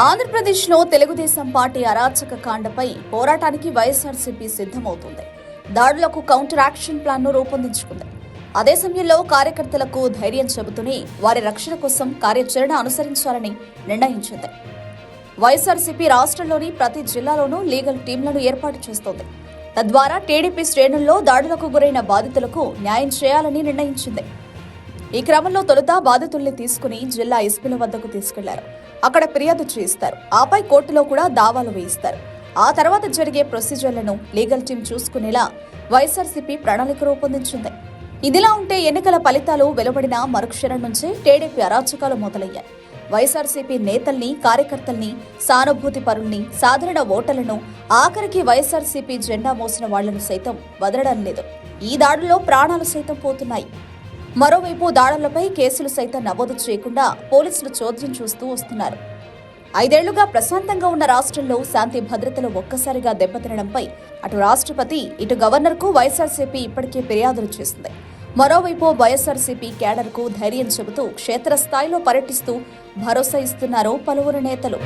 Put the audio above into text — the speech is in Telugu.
ఆంధ్రప్రదేశ్లో తెలుగుదేశం పార్టీ అరాచక కాండపై పోరాటానికి వైఎస్ఆర్సీపీ సిద్ధమవుతుంది. దాడులకు కౌంటర్ యాక్షన్ ప్లాన్ను రూపొందించుకుంది. అదే సమయంలో కార్యకర్తలకు ధైర్యం చెబుతూనే వారి రక్షణ కోసం కార్యాచరణ అనుసరించాలని నిర్ణయించింది. వైఎస్ఆర్సీపీ రాష్ట్రంలోని ప్రతి జిల్లాలోనూ లీగల్ టీంలను ఏర్పాటు చేస్తోంది. తద్వారా టీడీపీ శ్రేణుల్లో దాడులకు గురైన బాధితులకు న్యాయం చేయాలని నిర్ణయించింది. ఈ క్రమంలో తొలుత బాధితుల్ని తీసుకుని జిల్లా ఎస్పీల వద్దకు తీసుకెళ్లారు. అక్కడ ఫిర్యాదు చేయిస్తారు. ఆపై కోర్టులో కూడా దావాలు వేయిస్తారు. ఆ తర్వాత జరిగే ప్రొసీజర్లను లీగల్ టీం చూసుకునేలా వైఎస్ఆర్సీపీ ప్రణాళిక రూపొందించింది. ఇదిలా ఉంటే ఎన్నికల ఫలితాలు వెలువడిన మరుక్షణం నుంచే టీడీపీ అరాచకాలు మొదలయ్యాయి. వైఎస్ఆర్సీపీ నేతల్ని, కార్యకర్తల్ని, సానుభూతి పరుల్ని, సాధారణ ఓటర్లను, ఆఖరికి వైఎస్ఆర్సీపీ జెండా మోసిన వాళ్లను సైతం వదలడం లేదు. ఈ దాడుల్లో ప్రాణాలు సైతం పోతున్నాయి. మరోవైపు దాడులపై కేసులు సైతం నమోదు చేయకుండా పోలీసులు చోద్యం చూస్తూ వస్తున్నారు. 5 ఏళ్లుగా ప్రశాంతంగా ఉన్న రాష్ట్రంలో శాంతి భద్రతలు ఒక్కసారిగా దెబ్బతినడంపై అటు రాష్ట్రపతి, ఇటు గవర్నర్కు వైఎస్ఆర్సీపీ ఇప్పటికే ఫిర్యాదులు చేసింది. మరోవైపు వైఎస్ఆర్సీపీ క్యాడర్కు ధైర్యం చెబుతూ క్షేత్రస్థాయిలో పర్యటిస్తూ భరోసా ఇస్తున్నారు పలువురు నేతలు.